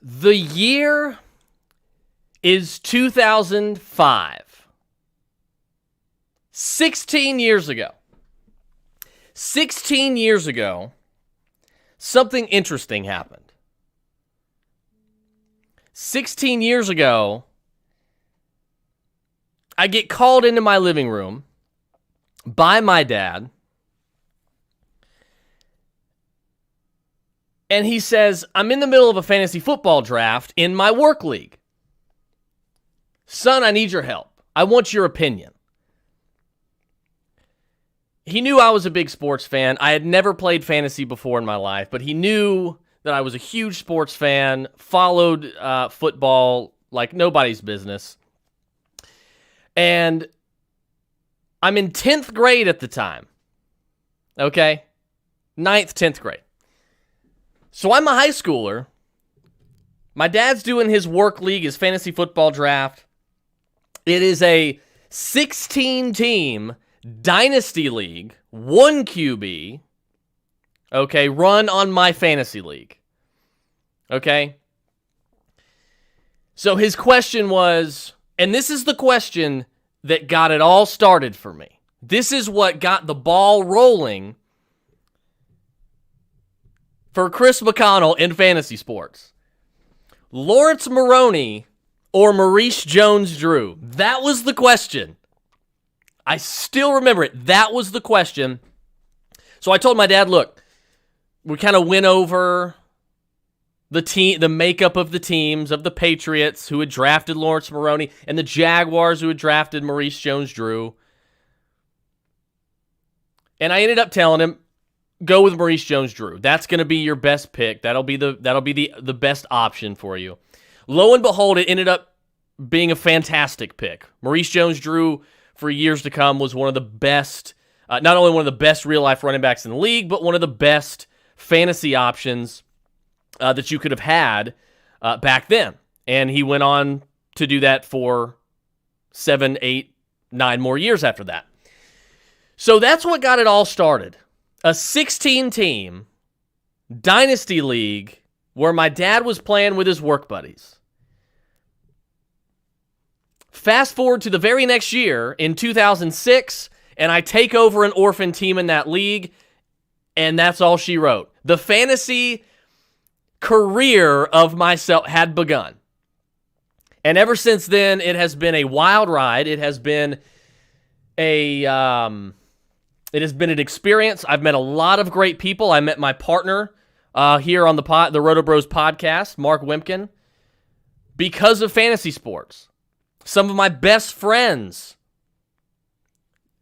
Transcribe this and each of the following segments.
The year is 2005. 16 years ago. 16 years ago, something interesting happened. 16 years ago, I get called into my living room by my dad, and he says, I'm in the middle of a fantasy football draft in my work league. Son, I need your help. I want your opinion. He knew I was a big sports fan. I had never played fantasy before in my life, but he knew that I was a huge sports fan, followed football like nobody's business. And I'm in 10th grade at the time. Okay? 9th, 10th grade. So I'm a high schooler. My dad's doing his work league, his fantasy football draft. It is a 16-team Dynasty league, 1 QB, okay, run on my fantasy league, okay? So his question was, and this is the question that got it all started for me. This is what got the ball rolling for Chris McConnell in fantasy sports. Lawrence Maroney or Maurice Jones-Drew? That was the question. I still remember it. That was the question. So I told my dad, look, we kind of went over the makeup of the teams of the Patriots who had drafted Lawrence Maroney and the Jaguars who had drafted Maurice Jones-Drew. And I ended up telling him, go with Maurice Jones-Drew. That's going to be your best pick. That'll be the best option for you. Lo and behold, it ended up being a fantastic pick. Maurice Jones-Drew, for years to come, was one of the best, not only one of the best real-life running backs in the league, but one of the best fantasy options that you could have had back then. And he went on to do that for 7, 8, 9 more years after that. So that's what got it all started. A 16-team Dynasty league where my dad was playing with his work buddies. Fast forward to the very next year, in 2006, and I take over an orphan team in that league, and that's all she wrote. The fantasy career of myself had begun. And ever since then, it has been a wild ride. It has been an experience. I've met a lot of great people. I met my partner here on the Roto Bros podcast, Mark Wimpkin, because of fantasy sports. Some of my best friends.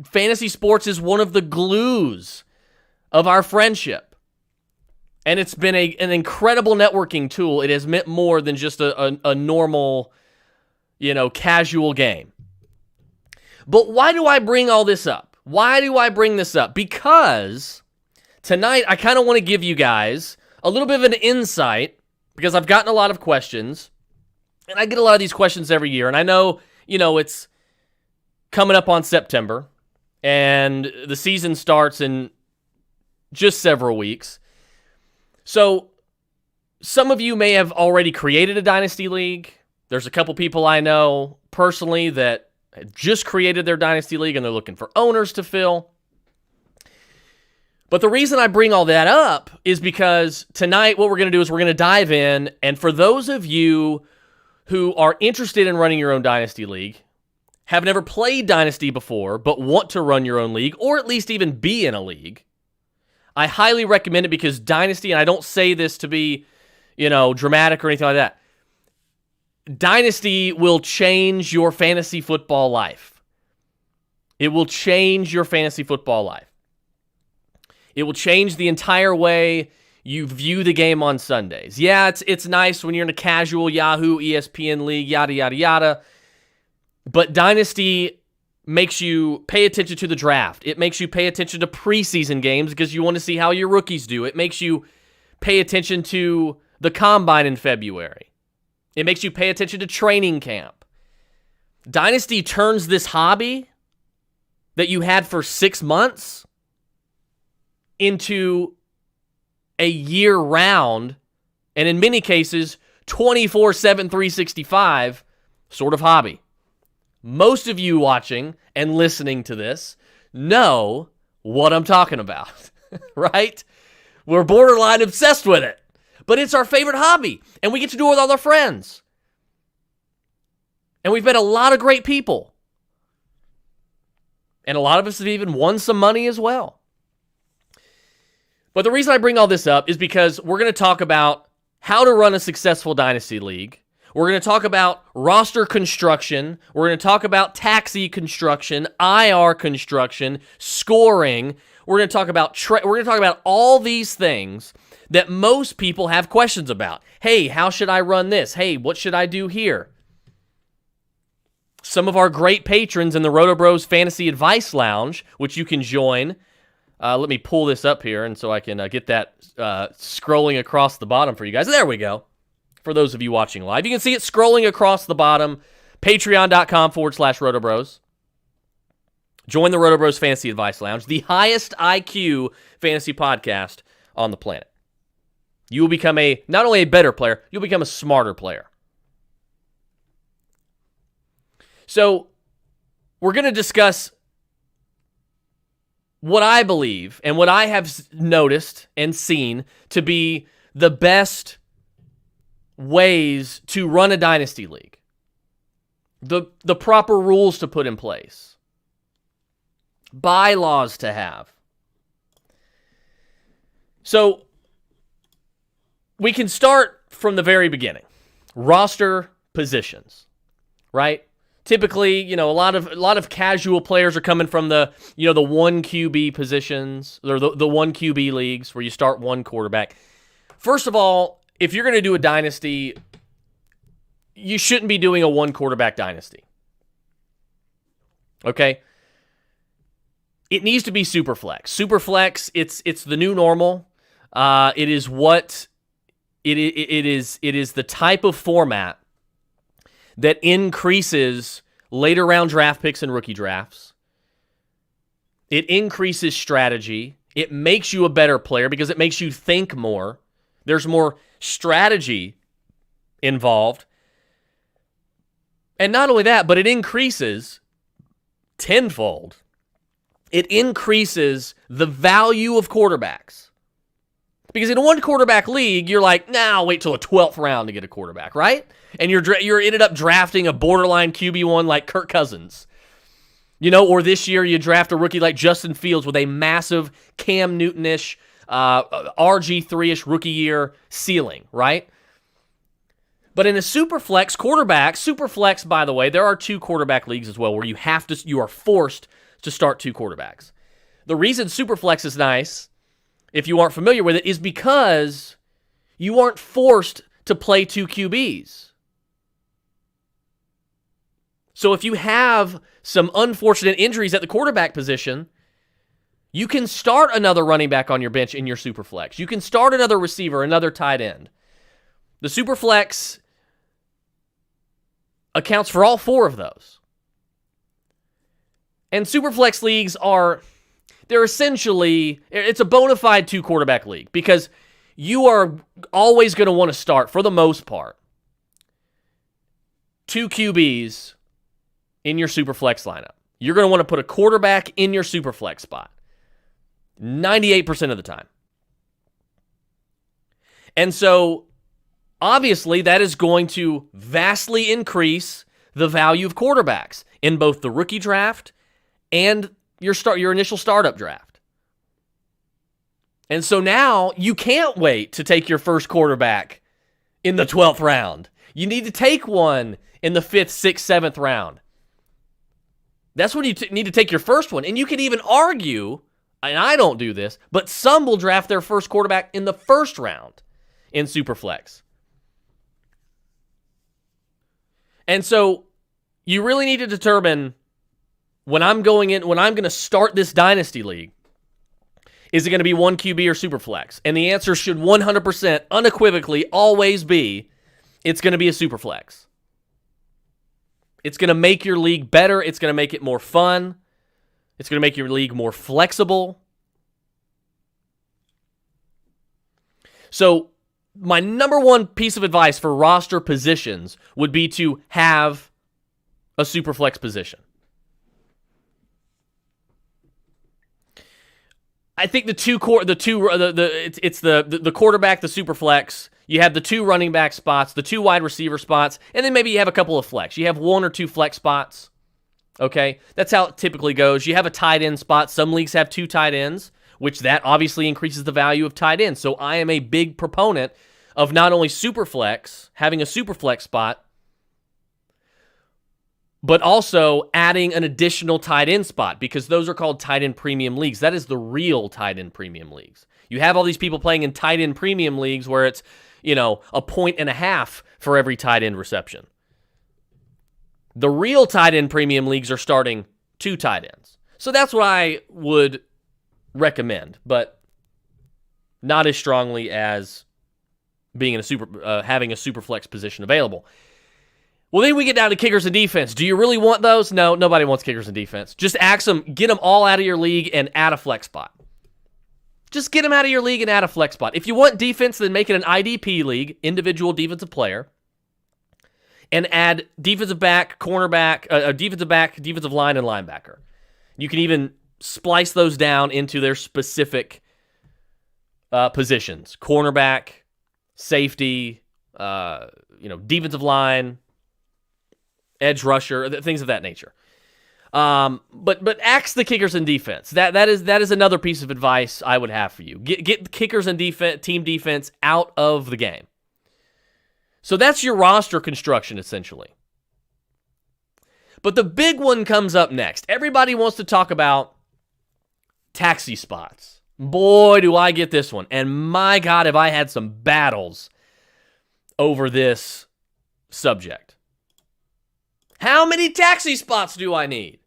Fantasy sports is one of the glues of our friendship. And it's been an incredible networking tool. It has meant more than just a normal, casual game. But why do I bring all this up? Why do I bring this up? Because tonight I kind of want to give you guys a little bit of an insight, because I've gotten a lot of questions. And I get a lot of these questions every year, and I know, it's coming up on September, and the season starts in just several weeks. So some of you may have already created a Dynasty League. There's a couple people I know personally that have just created their Dynasty League, and they're looking for owners to fill. But the reason I bring all that up is because tonight what we're going to do is we're going to dive in, and for those of you who are interested in running your own Dynasty League, have never played Dynasty before, but want to run your own league, or at least even be in a league, I highly recommend it, because Dynasty, and I don't say this to be, dramatic or anything like that, Dynasty will change your fantasy football life. It will change your fantasy football life. It will change the entire way you view the game on Sundays. Yeah, it's nice when you're in a casual Yahoo, ESPN league, yada, yada, yada. But Dynasty makes you pay attention to the draft. It makes you pay attention to preseason games because you want to see how your rookies do. It makes you pay attention to the combine in February. It makes you pay attention to training camp. Dynasty turns this hobby that you had for 6 months into a year-round, and in many cases, 24/7, 365 sort of hobby. Most of you watching and listening to this know what I'm talking about, right? We're borderline obsessed with it, but it's our favorite hobby, and we get to do it with all our friends. And we've met a lot of great people. And a lot of us have even won some money as well. But the reason I bring all this up is because we're going to talk about how to run a successful Dynasty League. We're going to talk about roster construction. We're going to talk about taxi construction, IR construction, scoring. We're going to talk about all these things that most people have questions about. Hey, how should I run this? Hey, what should I do here? Some of our great patrons in the Roto Bros Fantasy Advice Lounge, which you can join. Let me pull this up here, and so I can get that scrolling across the bottom for you guys. There we go. For those of you watching live, you can see it scrolling across the bottom. Patreon.com/RotoBros. Join the Roto Bros Fantasy Advice Lounge, the highest IQ fantasy podcast on the planet. You will become not only a better player, you'll become a smarter player. So, we're going to discuss what I believe and what I have noticed and seen to be the best ways to run a Dynasty League. The proper rules to put in place. Bylaws to have. So, we can start from the very beginning. Roster positions, right? Typically, a lot of casual players are coming from the 1 QB positions, or the 1 QB leagues where you start one quarterback. First of all, if you're going to do a dynasty, you shouldn't be doing a 1 quarterback dynasty. Okay? It needs to be Superflex. Superflex, it's the new normal. It is what it is the type of format that increases later round draft picks and rookie drafts. It increases strategy. It makes you a better player because it makes you think more. There's more strategy involved. And not only that, but it increases tenfold. It increases the value of quarterbacks. Because in a 1 quarterback league, you're like, I'll wait till the 12th round to get a quarterback, right? And you're ended up drafting a borderline QB1 like Kirk Cousins. Or this year you draft a rookie like Justin Fields with a massive Cam Newton-ish, RG3-ish rookie year ceiling, right? But in a Superflex quarterback, Superflex, by the way, there are 2 quarterback leagues as well where you are forced to start 2 quarterbacks. The reason Superflex is nice, if you aren't familiar with it, is because you aren't forced to play 2 QBs. So if you have some unfortunate injuries at the quarterback position, you can start another running back on your bench in your Superflex. You can start another receiver, another tight end. The Superflex accounts for all 4 of those. And Superflex leagues they're essentially, it's a bona fide 2 quarterback league because you are always going to want to start, for the most part, 2 QBs in your Superflex lineup. You're going to want to put a quarterback in your Superflex spot 98% of the time. And so, obviously, that is going to vastly increase the value of quarterbacks in both the rookie draft and your initial startup draft. And so now you can't wait to take your first quarterback in the 12th round. You need to take one in the 5th, 6th, 7th round. That's when you need to take your first one. And you can even argue, and I don't do this, but some will draft their first quarterback in the 1st round in Superflex. And so you really need to determine when I'm going to start this Dynasty League, is it going to be 1 QB or Superflex? And the answer should 100% unequivocally always be, it's going to be a Superflex. It's going to make your league better. It's going to make it more fun. It's going to make your league more flexible. So my number one piece of advice for roster positions would be to have a super flex position. I think it's the quarterback, the super flex. You have the 2 running back spots, the 2 wide receiver spots, and then maybe you have a couple of flex. You have 1 or 2 flex spots. Okay, that's how it typically goes. You have a tight end spot. Some leagues have 2 tight ends, which that obviously increases the value of tight ends. So I am a big proponent of not only super flex, having a super flex spot, but also adding an additional tight end spot, because those are called tight end premium leagues. That is the real tight end premium leagues. You have all these people playing in tight end premium leagues where it's, 1.5 for every tight end reception. The real tight end premium leagues are starting 2 tight ends. So that's what I would recommend, but not as strongly as being having a super flex position available. Well, then we get down to kickers and defense. Do you really want those? No, nobody wants kickers and defense. Just ask them, get them all out of your league and add a flex spot. Just get them out of your league and add a flex spot. If you want defense, then make it an IDP league, individual defensive player, and add defensive back, cornerback, defensive line, and linebacker. You can even splice those down into their specific positions: cornerback, safety, defensive line, edge rusher, things of that nature. But axe the kickers and defense. That is another piece of advice I would have for you. Get the kickers and team defense out of the game. So that's your roster construction, essentially. But the big one comes up next. Everybody wants to talk about taxi spots. Boy, do I get this one. And my God, have I had some battles over this subject. How many taxi spots do I need?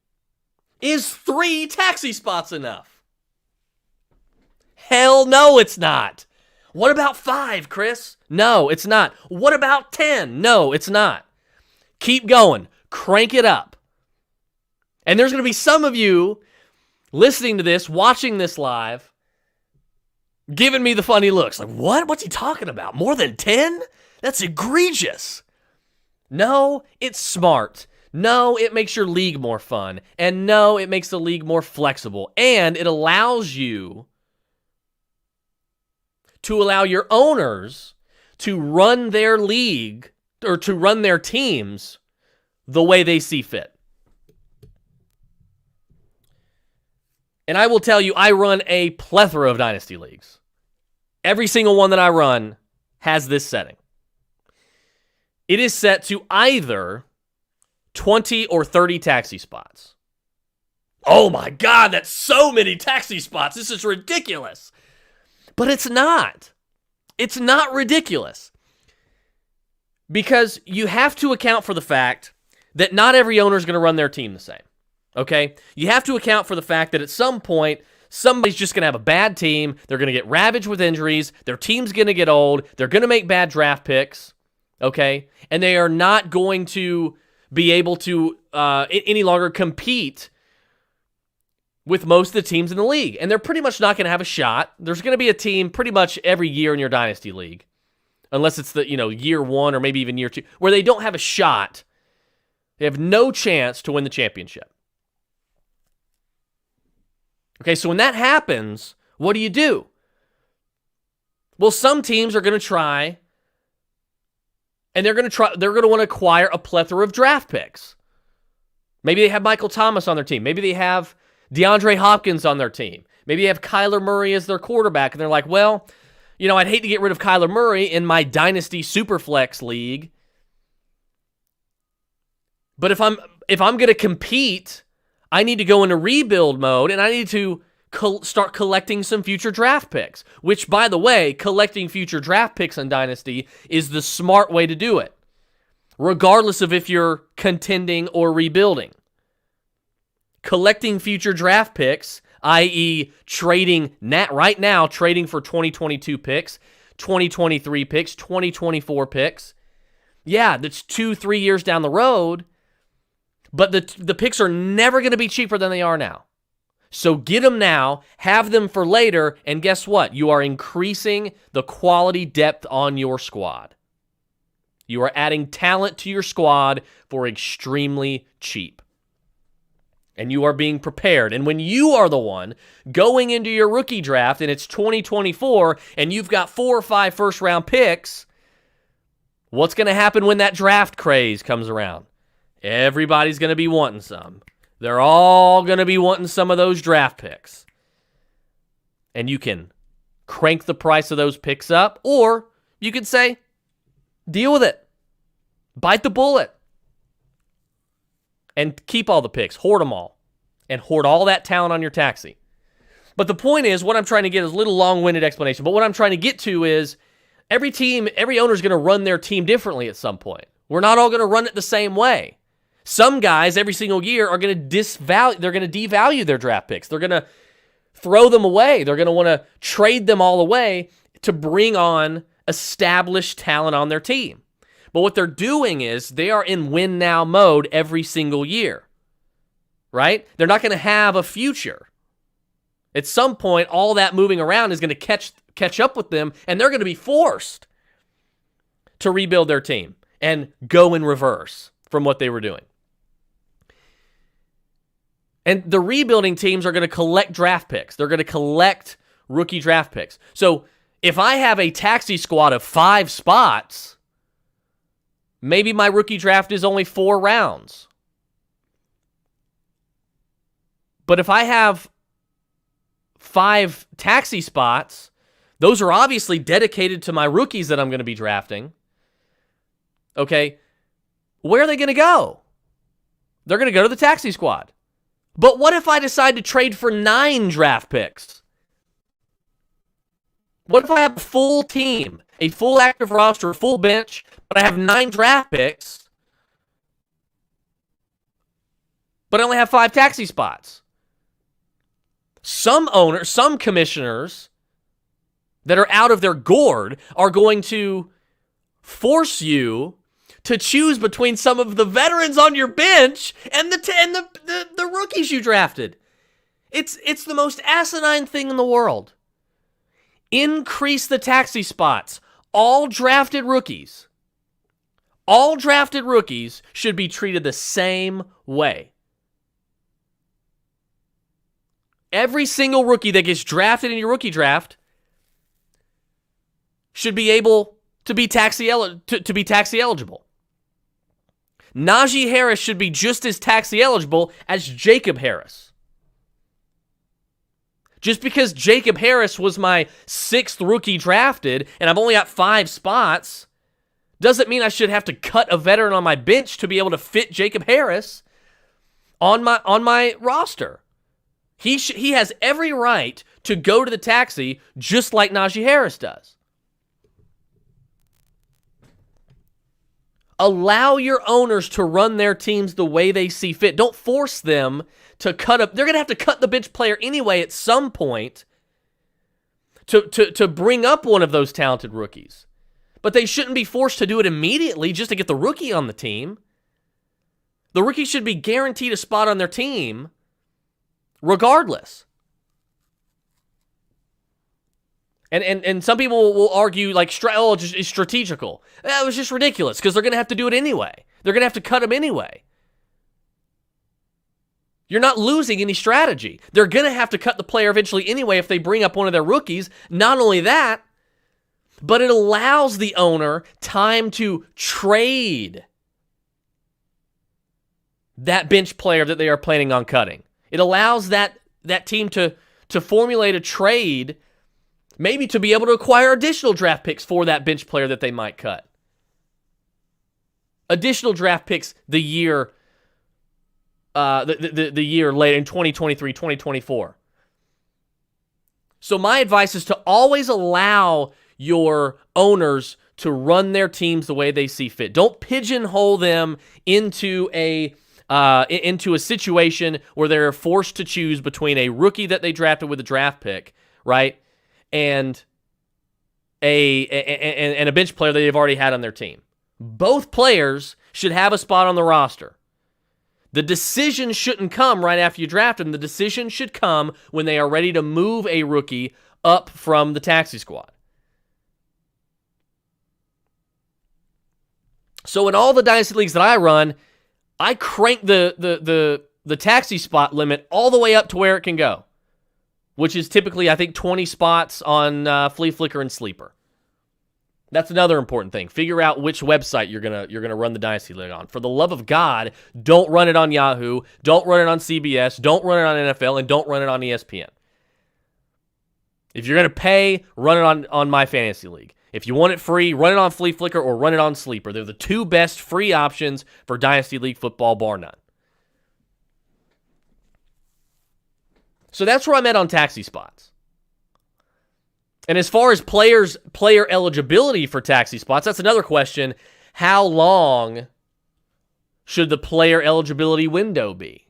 Is 3 taxi spots enough? Hell no, it's not. What about 5, Chris? No, it's not. What about 10? No, it's not. Keep going. Crank it up. And there's going to be some of you listening to this, watching this live, giving me the funny looks. Like, what? What's he talking about? More than 10? That's egregious. No, it's smart. No, it makes your league more fun. And no, it makes the league more flexible. And it allows you to allow your owners to run their league or to run their teams the way they see fit. And I will tell you, I run a plethora of Dynasty leagues. Every single one that I run has this setting. It is set to either 20 or 30 taxi spots. Oh my God, that's so many taxi spots. This is ridiculous. But it's not. It's not ridiculous. Because you have to account for the fact that not every owner is going to run their team the same. Okay? You have to account for the fact that at some point, somebody's just going to have a bad team. They're going to get ravaged with injuries. Their team's going to get old. They're going to make bad draft picks. Okay? And they are not going to be able to any longer compete with most of the teams in the league. And they're pretty much not going to have a shot. There's going to be a team pretty much every year in your Dynasty league, unless it's the year 1 or maybe even year 2, where they don't have a shot. They have no chance to win the championship. Okay, so when that happens, what do? Well, some teams are going to try, and they're going to want to acquire a plethora of draft picks. Maybe they have Michael Thomas on their team. Maybe they have DeAndre Hopkins on their team. Maybe they have Kyler Murray as their quarterback, and they're like, well, I'd hate to get rid of Kyler Murray in my Dynasty Superflex league. But if I'm going to compete, I need to go into rebuild mode, and I need to start collecting some future draft picks, which, by the way, collecting future draft picks in Dynasty is the smart way to do it, regardless of if you're contending or rebuilding. Collecting future draft picks, i.e. trading right now for 2022 picks, 2023 picks, 2024 picks. Yeah, that's 2-3 years down the road, but the picks are never going to be cheaper than they are now. So get them now, have them for later, and guess what? You are increasing the quality depth on your squad. You are adding talent to your squad for extremely cheap. And you are being prepared. And when you are the one going into your rookie draft and it's 2024 and you've got 4 or 5 first-round picks, what's going to happen when that draft craze comes around? Everybody's going to be wanting some. They're all going to be wanting some of those draft picks. And you can crank the price of those picks up, or you could say, deal with it. Bite the bullet. And keep all the picks. Hoard them all. And hoard all that talent on your taxi. But the point is, what I'm trying to get is a little long-winded explanation, but what I'm trying to get to is every team, every owner is going to run their team differently at some point. We're not all going to run it the same way. Some guys every single year are going to devalue their draft picks. They're going to throw them away. They're going to want to trade them all away to bring on established talent on their team. But what they're doing is they are in win now mode every single year, right? They're not going to have a future. At some point, all that moving around is going to catch up with them, and they're going to be forced to rebuild their team and go in reverse from what they were doing. And the rebuilding teams are going to collect draft picks. They're going to collect rookie draft picks. So if I have a taxi squad of 5 spots, maybe my rookie draft is only 4 rounds. But if I have 5 taxi spots, those are obviously dedicated to my rookies that I'm going to be drafting. Okay, where are they going to go? They're going to go to the taxi squad. But what if I decide to trade for 9 draft picks? What if I have a full team, a full active roster, a full bench, but I have 9 draft picks, but I only have 5 taxi spots? Some owners, some commissioners that are out of their gourd are going to force you to choose between some of the veterans on your bench and the rookies you drafted. It's the most asinine thing in the world. Increase the taxi spots. All drafted rookies should be treated the same way. Every single rookie that gets drafted in your rookie draft should be able to be taxi eligible. Najee Harris should be just as taxi eligible as Jacob Harris. Just because Jacob Harris was my 6th rookie drafted and I've only got 5 spots doesn't mean I should have to cut a veteran on my bench to be able to fit Jacob Harris on my roster. He has every right to go to the taxi just like Najee Harris does. Allow your owners to run their teams the way they see fit. Don't force them to cut up. They're going to have to cut the bench player anyway at some point to bring up one of those talented rookies. But they shouldn't be forced to do it immediately just to get the rookie on the team. The rookie should be guaranteed a spot on their team regardless. And some people will argue like, it's strategical. That was just ridiculous because they're going to have to do it anyway. They're going to have to cut him anyway. You're not losing any strategy. They're going to have to cut the player eventually anyway if they bring up one of their rookies. Not only that, but it allows the owner time to trade that bench player that they are planning on cutting. It allows that team to formulate a trade, maybe to be able to acquire additional draft picks for that bench player that they might cut. Additional draft picks the year the year later in 2023, 2024. So my advice is to always allow your owners to run their teams the way they see fit. Don't pigeonhole them into a situation where they're forced to choose between a rookie that they drafted with a draft pick, right, and a bench player that they've already had on their team. Both players should have a spot on the roster. The decision shouldn't come right after you draft them. The decision should come when they are ready to move a rookie up from the taxi squad. So in all the dynasty leagues that I run, I crank the taxi spot limit all the way up to where it can go, which is typically, I think, 20 spots on Flea Flicker and Sleeper. That's another important thing. Figure out which website you're gonna run the Dynasty League on. For the love of God, don't run it on Yahoo, don't run it on CBS, don't run it on NFL, and don't run it on ESPN. If you're gonna pay, run it on My Fantasy League. If you want it free, run it on Flea Flicker or run it on Sleeper. They're the two best free options for Dynasty League football, bar none. So that's where I'm at on taxi spots. And as far as player eligibility for taxi spots, that's another question. How long should the player eligibility window be?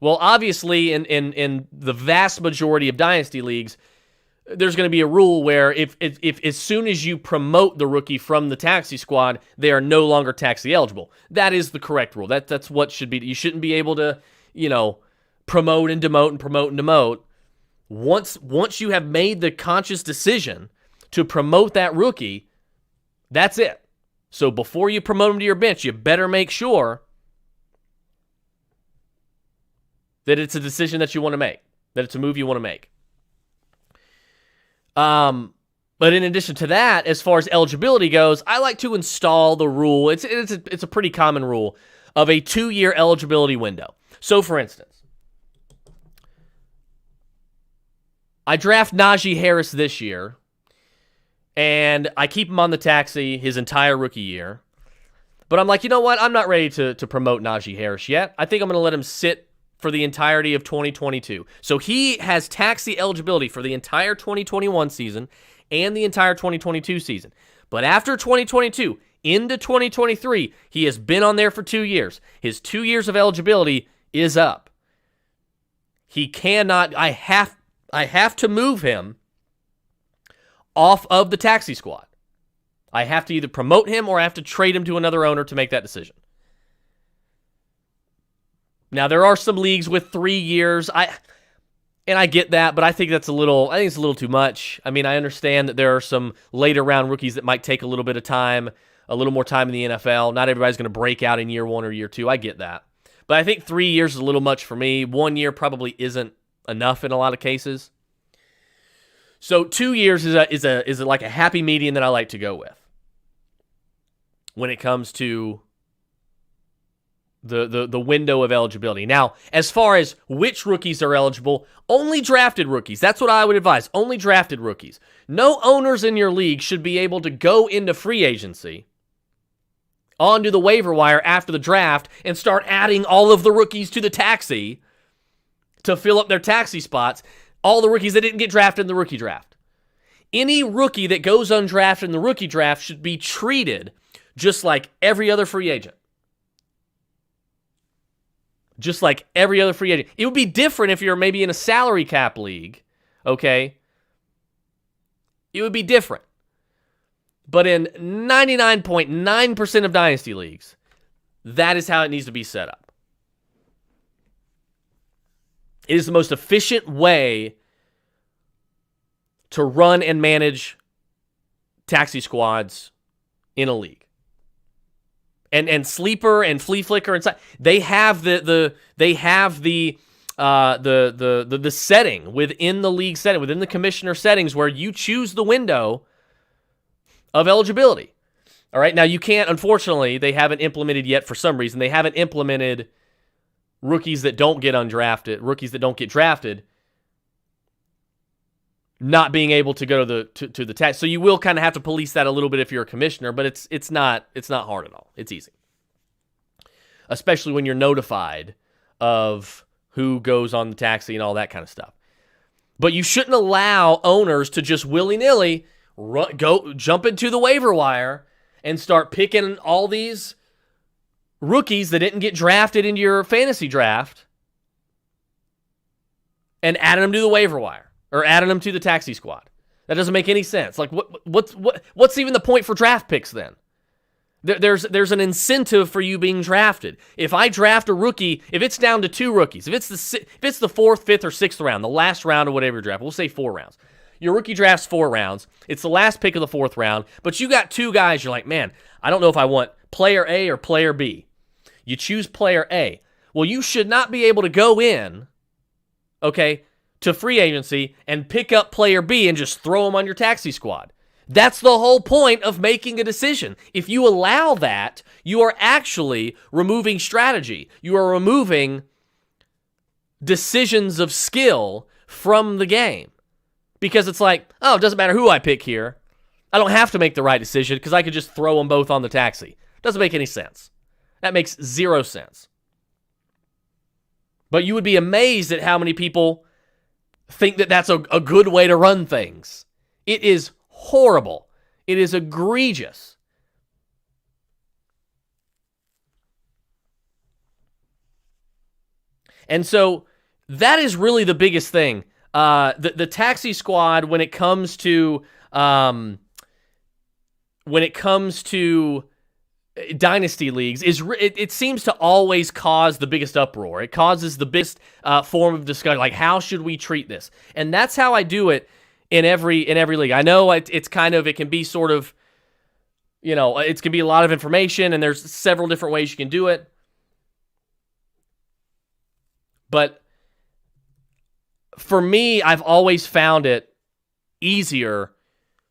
Well, obviously, in the vast majority of dynasty leagues, there's going to be a rule where if as soon as you promote the rookie from the taxi squad, they are no longer taxi eligible. That is the correct rule. That's what should be. You shouldn't be able to, promote and demote and promote and demote. Once you have made the conscious decision to promote that rookie, that's it. So before you promote him to your bench, you better make sure that it's a decision that you want to make, that it's a move you want to make. But in addition to that, as far as eligibility goes, I like to install the rule. It's a pretty common rule of a 2-year eligibility window. So for instance, I draft Najee Harris this year, and I keep him on the taxi his entire rookie year. But I'm like, you know what? I'm not ready to promote Najee Harris yet. I think I'm going to let him sit for the entirety of 2022. So he has taxi eligibility for the entire 2021 season and the entire 2022 season. But after 2022, into 2023, he has been on there for 2 years. His 2 years of eligibility is up. He cannot, I have to move him off of the taxi squad. I have to either promote him or I have to trade him to another owner to make that decision. Now, there are some leagues with 3 years. I get that, but I think it's a little too much. I mean, I understand that there are some later round rookies that might take a little bit of time, a little more time in the NFL. Not everybody's going to break out in year 1 or year 2. I get that. But I think 3 years is a little much for me. 1 year probably isn't enough in a lot of cases. So 2 years is like a happy median that I like to go with when it comes to the window of eligibility. Now, as far as which rookies are eligible, only drafted rookies. That's what I would advise. Only drafted rookies. No owners in your league should be able to go into free agency onto the waiver wire after the draft and start adding all of the rookies to the taxi to fill up their taxi spots, all the rookies that didn't get drafted in the rookie draft. Any rookie that goes undrafted in the rookie draft should be treated just like every other free agent. Just like every other free agent. It would be different if you're maybe in a salary cap league, okay? It would be different. But in 99.9% of dynasty leagues, that is how it needs to be set up. It is the most efficient way to run and manage taxi squads in a league. And Sleeper and Flea Flicker and they have the setting within the league setting, within the commissioner settings where you choose the window of eligibility. All right, now you can't, unfortunately, they haven't implemented yet for some reason. They haven't implemented rookies that don't get undrafted, rookies that don't get drafted, not being able to go to the tax. So you will kind of have to police that a little bit if you're a commissioner, but it's not hard at all. It's easy. Especially when you're notified of who goes on the taxi and all that kind of stuff. But you shouldn't allow owners to just willy-nilly jump into the waiver wire and start picking all these rookies that didn't get drafted into your fantasy draft and adding them to the waiver wire or adding them to the taxi squad. That doesn't make any sense. Like, what's even the point for draft picks then? There's an incentive for you being drafted. If I draft a rookie, if it's down to 2 rookies, if it's the 4th, 5th, or 6th round, the last round of whatever draft, we'll say 4 rounds. Your rookie drafts 4 rounds. It's the last pick of the 4th round, but you got 2 guys. You're like, man, I don't know if I want player A or player B. You choose player A. Well, you should not be able to go in, okay, to free agency and pick up player B and just throw him on your taxi squad. That's the whole point of making a decision. If you allow that, you are actually removing strategy. You are removing decisions of skill from the game. Because it's like, oh, it doesn't matter who I pick here. I don't have to make the right decision because I could just throw them both on the taxi. Doesn't make any sense. That makes 0 sense. But you would be amazed at how many people think that that's a good way to run things. It is horrible. It is egregious. And so that is really the biggest thing. The taxi squad, when it comes to Dynasty leagues, it seems to always cause the biggest uproar. It causes the biggest form of discussion. Like, how should we treat this? And that's how I do it in every league. I know it's kind of, it can be sort of, it can be a lot of information, and there's several different ways you can do it. But for me, I've always found it easier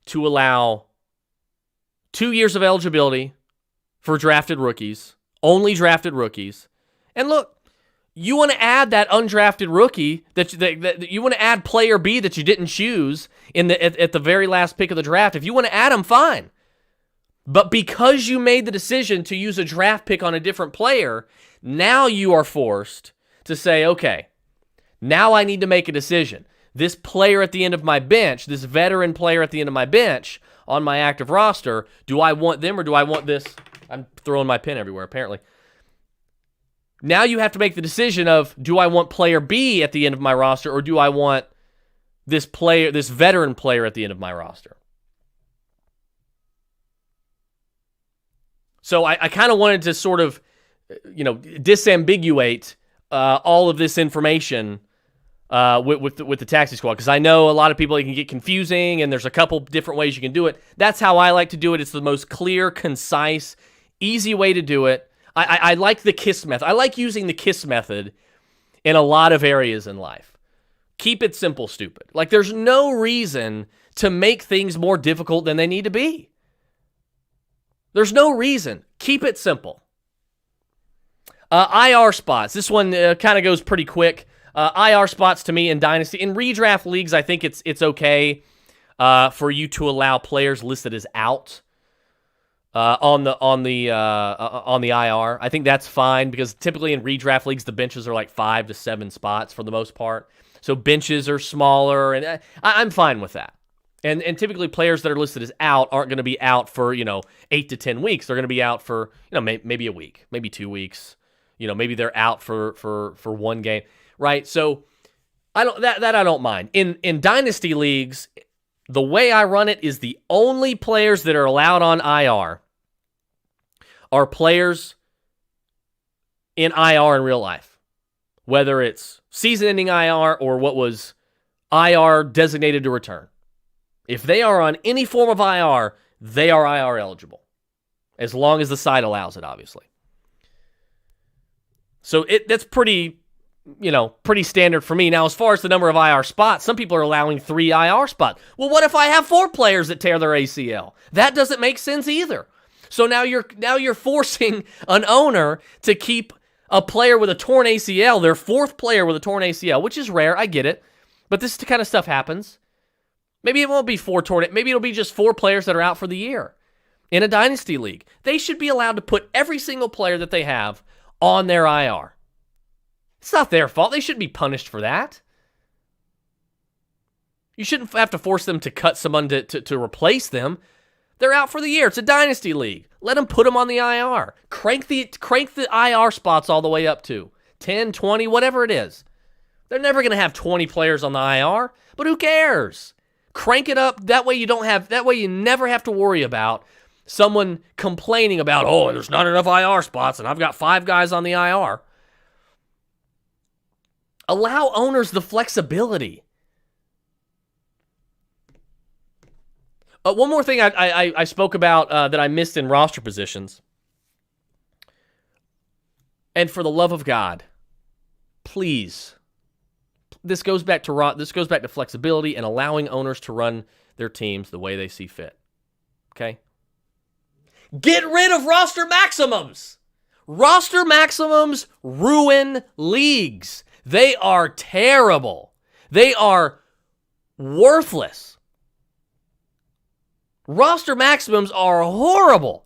to allow 2 years of eligibility for drafted rookies, only drafted rookies. And look, you want to add that undrafted rookie that you want to add player B that you didn't choose at the very last pick of the draft. If you want to add him, fine. But because you made the decision to use a draft pick on a different player, now you are forced to say, okay, now I need to make a decision. This player at the end of my bench, this veteran player at the end of my bench on my active roster, do I want them or do I want this? I'm throwing my pen everywhere, apparently. Now you have to make the decision of, do I want player B at the end of my roster or do I want this veteran player at the end of my roster? So I kind of wanted to sort of, disambiguate all of this information with the taxi squad, because I know a lot of people, it can get confusing, and there's a couple different ways you can do it. That's how I like to do it. It's the most clear, concise, easy way to do it. I like the KISS method. I like using the KISS method in a lot of areas in life. Keep it simple, stupid. Like, there's no reason to make things more difficult than they need to be. There's no reason. Keep it simple. IR spots. This one kind of goes pretty quick. IR spots to me in Dynasty. In redraft leagues, I think it's okay for you to allow players listed as out on the IR. I think that's fine because typically in redraft leagues, the benches are like 5 to 7 spots for the most part. So benches are smaller, and I'm fine with that. And typically players that are listed as out aren't going to be out for 8 to 10 weeks. They're going to be out for maybe a week, maybe 2 weeks. Maybe they're out for one game, right? So I don't mind. In Dynasty leagues, the way I run it is the only players that are allowed on IR are players in IR in real life, whether it's season-ending IR or what was IR designated to return. If they are on any form of IR, they are IR eligible, as long as the site allows it, obviously. So that's pretty standard for me. Now, as far as the number of IR spots, some people are allowing 3 IR spots. Well, what if I have 4 players that tear their ACL? That doesn't make sense either. So now you're forcing an owner to keep a player with a torn ACL, their 4th player with a torn ACL, which is rare, I get it. But this kind of stuff happens. Maybe it won't be 4 torn, maybe it'll be just 4 players that are out for the year. In a Dynasty league, they should be allowed to put every single player that they have on their IR. It's not their fault. They shouldn't be punished for that. You shouldn't have to force them to cut someone to replace them. They're out for the year. It's a Dynasty league. Let them put them on the IR. Crank the IR spots all the way up to 10, 20, whatever it is. They're never going to have 20 players on the IR, but who cares? Crank it up. That way you never have to worry about someone complaining about, oh, there's not enough IR spots and I've got 5 guys on the IR. Allow owners the flexibility. One more thing I spoke about that I missed in roster positions. And for the love of God, please, this goes back to flexibility and allowing owners to run their teams the way they see fit. Okay? Get rid of roster maximums. Roster maximums ruin leagues. They are terrible. They are worthless. Roster maximums are horrible.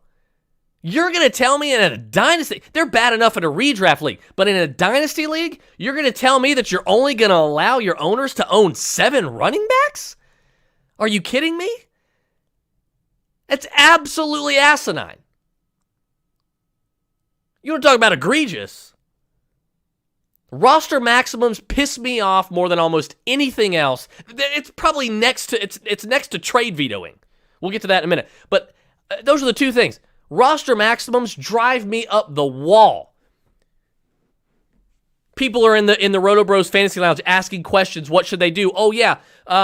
You're going to tell me in a Dynasty, they're bad enough in a redraft league, but in a Dynasty league, you're going to tell me that you're only going to allow your owners to own 7 running backs? Are you kidding me? That's absolutely asinine. You want to talk about egregious? Roster maximums piss me off more than almost anything else. It's probably next to trade vetoing. We'll get to that in a minute. But those are the two things. Roster maximums drive me up the wall. People are in the Roto Bros Fantasy Lounge asking questions. What should they do? Oh, yeah,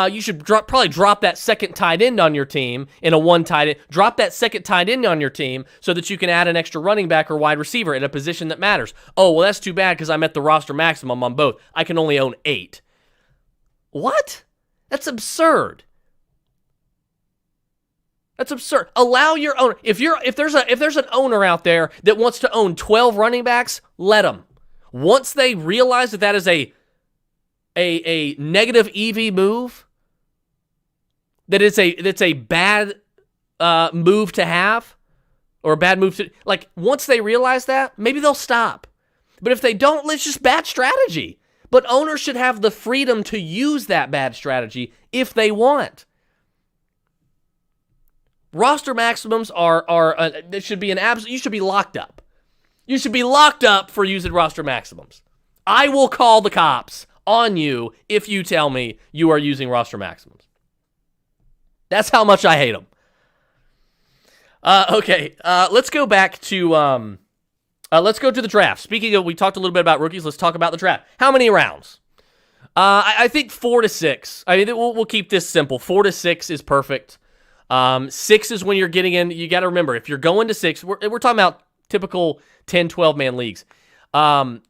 you should probably drop that second tight end on your team in a one tight end. Drop that second tight end on your team so that you can add an extra running back or wide receiver at a position that matters. Oh, well, that's too bad because I'm at the roster maximum on both. I can only own 8. What? That's absurd. That's absurd. Allow your owner. If there's an owner out there that wants to own 12 running backs, let them. Once they realize that is a negative EV move, that it's a bad move to have, or a bad move to, like, once they realize that, maybe they'll stop. But if they don't, it's just bad strategy. But owners should have the freedom to use that bad strategy if they want. Roster maximums they should be you should be locked up. You should be locked up for using roster maximums. I will call the cops on you if you tell me you are using roster maximums. That's how much I hate them. Okay, let's go back to let's go to the draft. Speaking of, we talked a little bit about rookies. Let's talk about the draft. How many rounds? I think 4 to 6. I mean, we'll keep this simple. 4 to 6 is perfect. 6 is when you're getting in. You got to remember, if you're going to 6, we're talking about typical 10, 12-man leagues. 5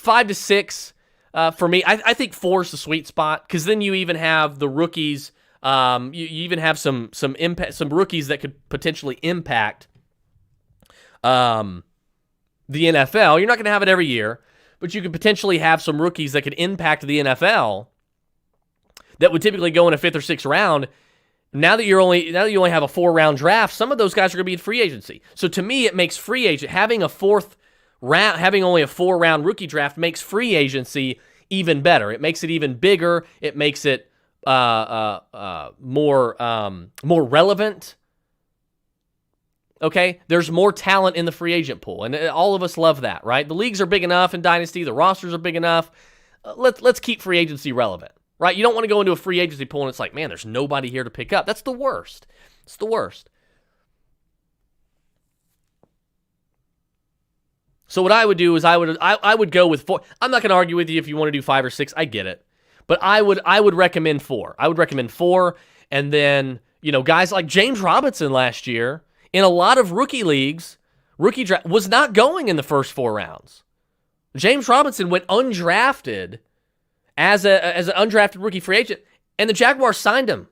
to 6, for me, I think 4 is the sweet spot, because then you even have the rookies. You even have some rookies that could potentially impact the NFL. You're not going to have it every year, but you could potentially have some rookies that could impact the NFL that would typically go in a 5th or 6th round. Now that you only have a 4-round draft, some of those guys are going to be in free agency. So to me, it makes free agent having only a 4-round rookie draft makes free agency even better. It makes it even bigger. It makes it more relevant. Okay, there's more talent in the free agent pool, and all of us love that, right? The leagues are big enough in Dynasty. The rosters are big enough. Let's keep free agency relevant. Right? You don't want to go into a free agency pool and it's like, man, there's nobody here to pick up. That's the worst. It's the worst. So what I would do is I would go with 4. I'm not going to argue with you if you want to do 5 or 6. I get it. But I would recommend 4. I would recommend 4, and then, guys like James Robinson last year in a lot of rookie leagues, rookie draft was not going in the first 4 rounds. James Robinson went undrafted as an undrafted rookie free agent, and the Jaguars signed him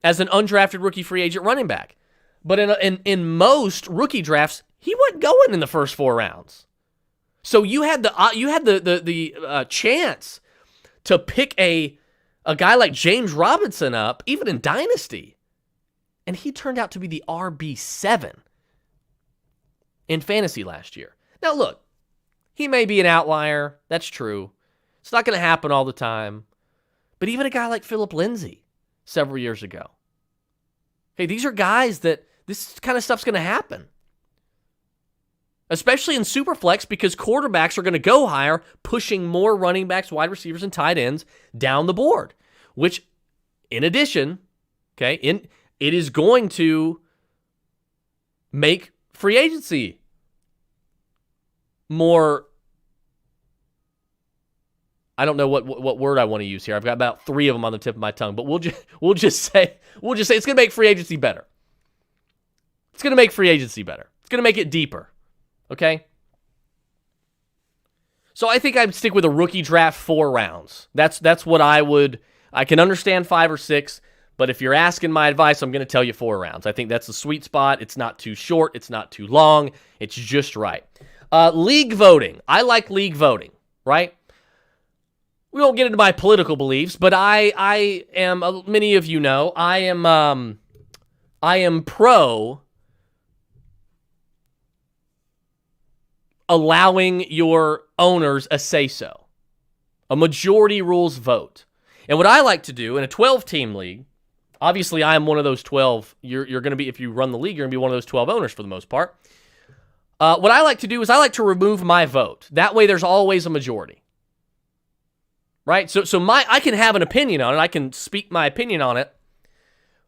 as an undrafted rookie free agent running back. But in most rookie drafts, he wasn't going in the first 4 rounds. So you had the chance to pick a guy like James Robinson up, even in Dynasty, and he turned out to be the RB7 in fantasy last year. Now look, he may be an outlier. That's true. It's not going to happen all the time. But even a guy like Philip Lindsay several years ago. Hey, these are guys that this kind of stuff's going to happen. Especially in Superflex, because quarterbacks are going to go higher, pushing more running backs, wide receivers, and tight ends down the board. Which, in addition, it is going to make free agency more. I don't know what word I want to use here. I've got about 3 of them on the tip of my tongue, but we'll just say it's going to make free agency better. It's going to make free agency better. It's going to make it deeper. Okay? So I think I'd stick with a rookie draft 4 rounds. That's what I can understand 5 or 6, but if you're asking my advice, I'm going to tell you 4 rounds. I think that's the sweet spot. It's not too short. It's not too long. It's just right. League voting. I like league voting, right? We won't get into my political beliefs, but I am, many of you know, I am pro allowing your owners a say-so, a majority rules vote. And what I like to do in a 12-team league, obviously I am one of those 12. You're going to be, if you run the league, you're going to be one of those 12 owners for the most part. What I like to do is I like to remove my vote. That way there's always a majority. Right? So I can have an opinion on it. I can speak my opinion on it.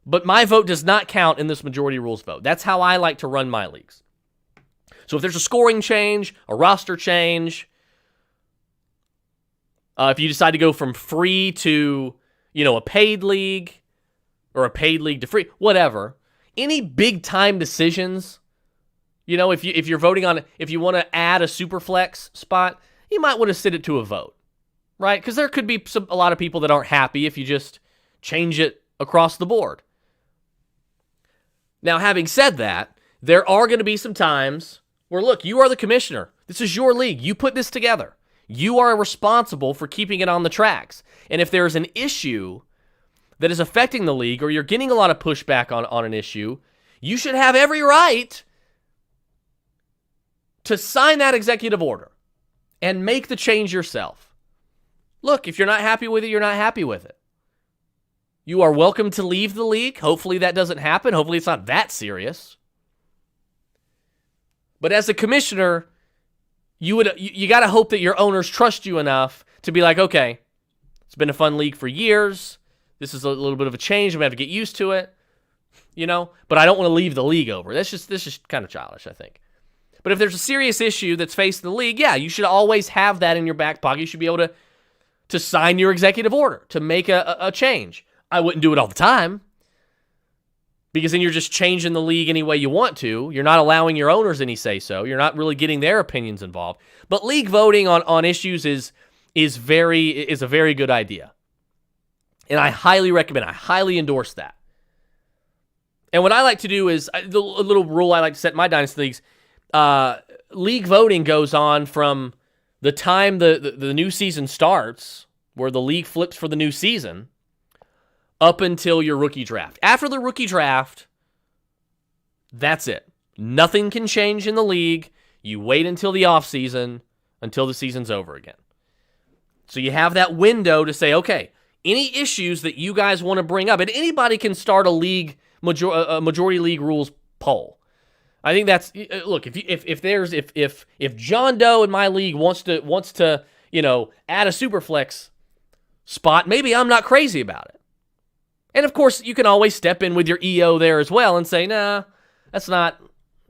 But my vote does not count in this majority rules vote. That's how I like to run my leagues. So if there's a scoring change, a roster change, if you decide to go from free to, a paid league or a paid league to free, whatever, any big time decisions, if you're voting on, if you want to add a super flex spot, you might want to sit it to a vote, right? Because there could be a lot of people that aren't happy if you just change it across the board. Now, having said that, there are going to be some times where, look, you are the commissioner. This is your league. You put this together. You are responsible for keeping it on the tracks. And if there's an issue that is affecting the league, or you're getting a lot of pushback on an issue, you should have every right to sign that executive order and make the change yourself. Look, if you're not happy with it, you're not happy with it. You are welcome to leave the league. Hopefully that doesn't happen. Hopefully it's not that serious. But as a commissioner, you got to hope that your owners trust you enough to be like, okay, it's been a fun league for years. This is a little bit of a change. I'm going to have to get used to it, but I don't want to leave the league over. This is kind of childish, I think. But if there's a serious issue that's facing the league, yeah, you should always have that in your back pocket. You should be able to sign your executive order, to make a change. I wouldn't do it all the time, because then you're just changing the league any way you want to. You're not allowing your owners any say-so. You're not really getting their opinions involved. But league voting on issues is a very good idea. And I highly recommend, I highly endorse that. And what I like to do is, a little rule I like to set in my Dynasty leagues, league voting goes on from the time the new season starts, where the league flips for the new season, up until your rookie draft. After the rookie draft, that's it. Nothing can change in the league. You wait until the offseason, until the season's over again. So you have that window to say, okay, any issues that you guys want to bring up, and anybody can start a league majority league rules poll. I think that's, look, if John Doe in my league wants to add a super flex spot, maybe I'm not crazy about it. And of course, you can always step in with your EO there as well and say, nah, that's not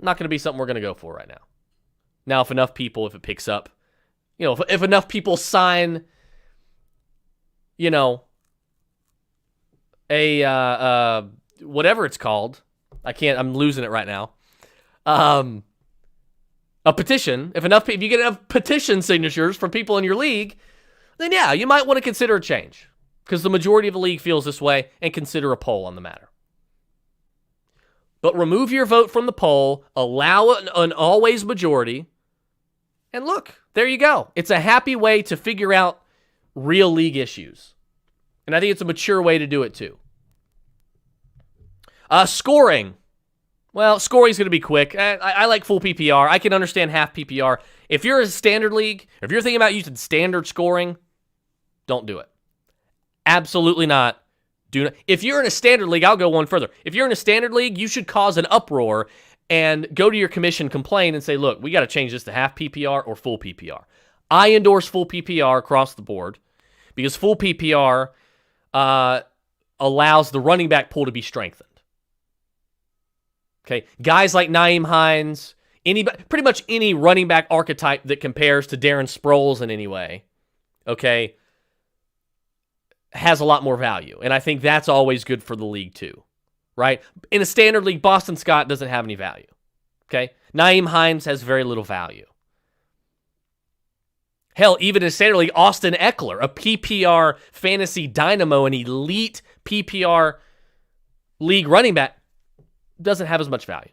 going to be something we're going to go for right now. Now, if enough people, if it picks up, if enough people sign, a whatever it's called, I'm losing it right now. A petition. If you get enough petition signatures from people in your league, then yeah, you might want to consider a change, because the majority of the league feels this way, and consider a poll on the matter. But remove your vote from the poll, allow an always majority, and look, there you go. It's a happy way to figure out real league issues. And I think it's a mature way to do it too. Scoring. Well, scoring is going to be quick. I like full PPR. I can understand half PPR. If you're a standard league, if you're thinking about using standard scoring, don't do it. Absolutely not. Do not. If you're in a standard league, I'll go one further. If you're in a standard league, you should cause an uproar and go to your commission, complain, and say, look, we got to change this to half PPR or full PPR. I endorse full PPR across the board, because full PPR allows the running back pool to be strengthened. Okay, guys like Nyheim Hines, pretty much any running back archetype that compares to Darren Sproles in any way, okay, has a lot more value. And I think that's always good for the league too, right? In a standard league, Boston Scott doesn't have any value, okay? Nyheim Hines has very little value. Hell, even in a standard league, Austin Eckler, a PPR fantasy dynamo, an elite PPR league running back, doesn't have as much value.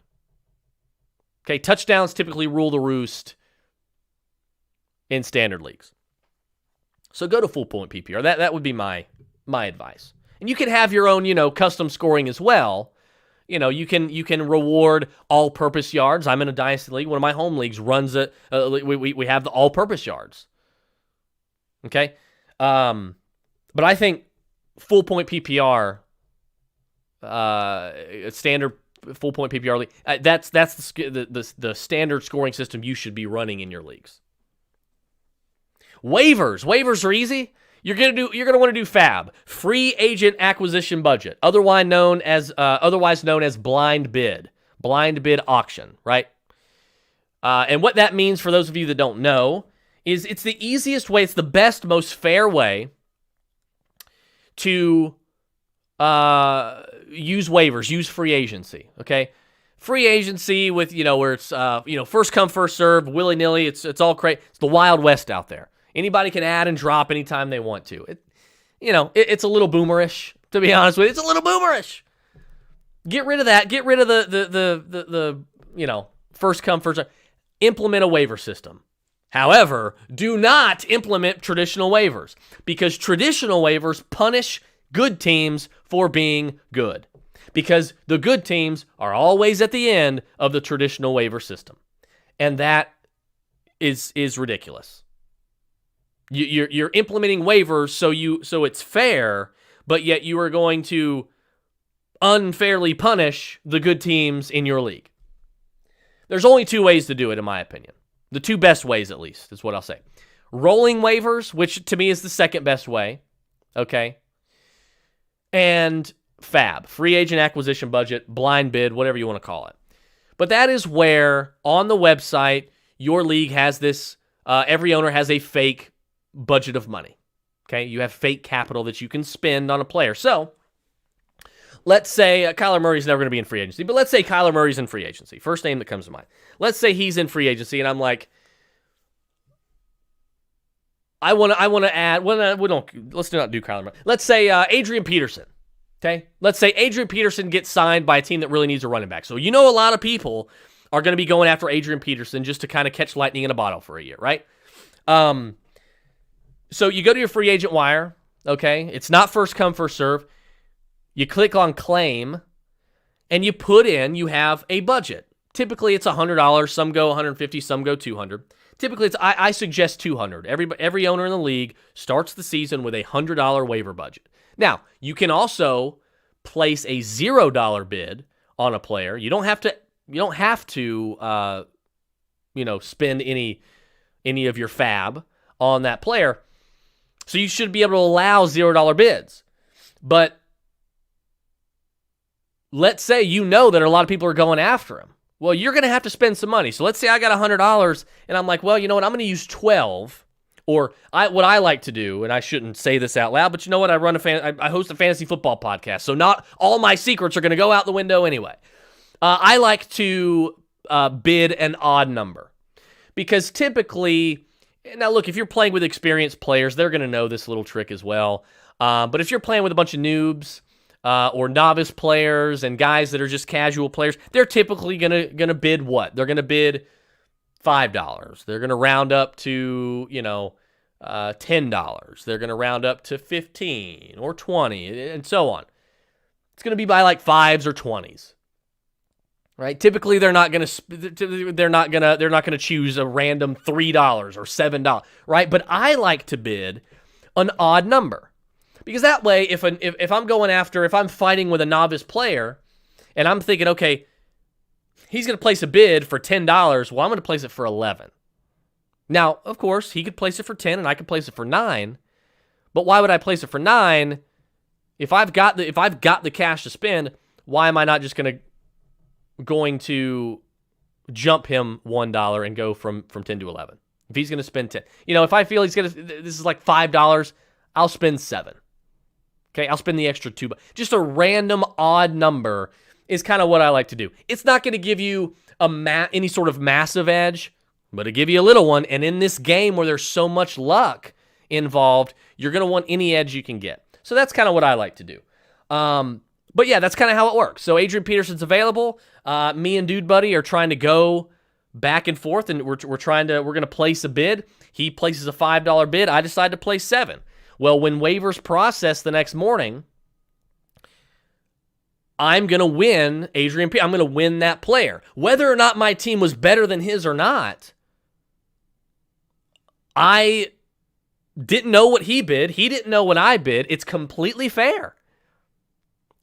Okay, touchdowns typically rule the roost in standard leagues. So go to full point PPR. That would be my advice. And you can have your own, custom scoring as well. You can reward all-purpose yards. I'm in a Dynasty league. One of my home leagues runs it. We have the all-purpose yards. Okay? But I think full point PPR, standard full point PPR league, that's the standard scoring system you should be running in your leagues. Waivers are easy. You're gonna want to do FAB, free agent acquisition budget, otherwise known as blind bid auction, right? And what that means for those of you that don't know is it's the easiest way, it's the best, most fair way to use waivers, use free agency, okay? Free agency with, where it's, first come, first serve, willy-nilly, it's all crazy. It's the Wild West out there. Anybody can add and drop anytime they want to. It's a little boomerish, to be honest with you. It's a little boomerish. Get rid of that. Get rid of the first come, first serve. Implement a waiver system. However, do not implement traditional waivers, because traditional waivers punish good teams for being good, because the good teams are always at the end of the traditional waiver system, and that is ridiculous. You're implementing waivers so it's fair, but yet you are going to unfairly punish the good teams in your league. There's only two ways to do it, in my opinion. The two best ways, at least, is what I'll say. Rolling waivers, which to me is the second best way, okay? And FAB, free agent acquisition budget, blind bid, whatever you want to call it. But that is where, on the website, your league has this, every owner has a fake budget of money, okay? You have fake capital that you can spend on a player. So, let's say Kyler Murray's never going to be in free agency, but let's say Kyler Murray's in free agency. First name that comes to mind. Let's say he's in free agency, and I'm like, I want to add. Let's not do Kyler Murray. Let's say Adrian Peterson. Okay, let's say Adrian Peterson gets signed by a team that really needs a running back. So a lot of people are going to be going after Adrian Peterson just to kind of catch lightning in a bottle for a year, right? So you go to your free agent wire. Okay, it's not first come, first serve. You click on claim, and you have a budget. Typically, it's $100. Some go $150, some go $200. Typically, I suggest $200. Every owner in the league starts the season with a $100 waiver budget. Now, you can also place a $0 bid on a player. You don't have to spend any of your FAB on that player. So you should be able to allow $0 bids. But let's say that a lot of people are going after him. Well, you're going to have to spend some money. So let's say I got $100, and I'm like, well, you know what? I'm going to use 12. Or what I like to do, and I shouldn't say this out loud, but you know what? I host a fantasy football podcast, so not all my secrets are going to go out the window anyway. I like to bid an odd number, because typically, now look, if you're playing with experienced players, they're going to know this little trick as well. But if you're playing with a bunch of noobs or novice players and guys that are just casual players, they're typically gonna bid what? They're gonna bid $5. They're gonna round up to $10. They're gonna round up to 15 or 20 and so on. It's gonna be by like 5s or 20s, right? Typically, they're not gonna choose a random $3 or $7, right? But I like to bid an odd number. Because that way, if I'm fighting with a novice player, and I'm thinking, okay, he's going to place a bid for $10, well, I'm going to place it for 11. Now, of course, he could place it for 10, and I could place it for 9. But why would I place it for 9? If I've got the cash to spend, why am I not just going to going to jump him $1 and go from 10 to 11. If he's going to spend 10. If I feel this is like $5, I'll spend 7. Okay, I'll spend the extra $2. Just a random odd number is kind of what I like to do. It's not going to give you any sort of massive edge, but it'll give you a little one. And in this game where there's so much luck involved, you're going to want any edge you can get. So that's kind of what I like to do. But yeah, that's kind of how it works. So Adrian Peterson's available. Me and Dude Buddy are trying to go back and forth, and we're going to place a bid. He places a $5 bid. I decide to place 7. Well, when waivers process the next morning, I'm going to win Adrian Peterson. I'm going to win that player. Whether or not my team was better than his or not, I didn't know what he bid. He didn't know what I bid. It's completely fair.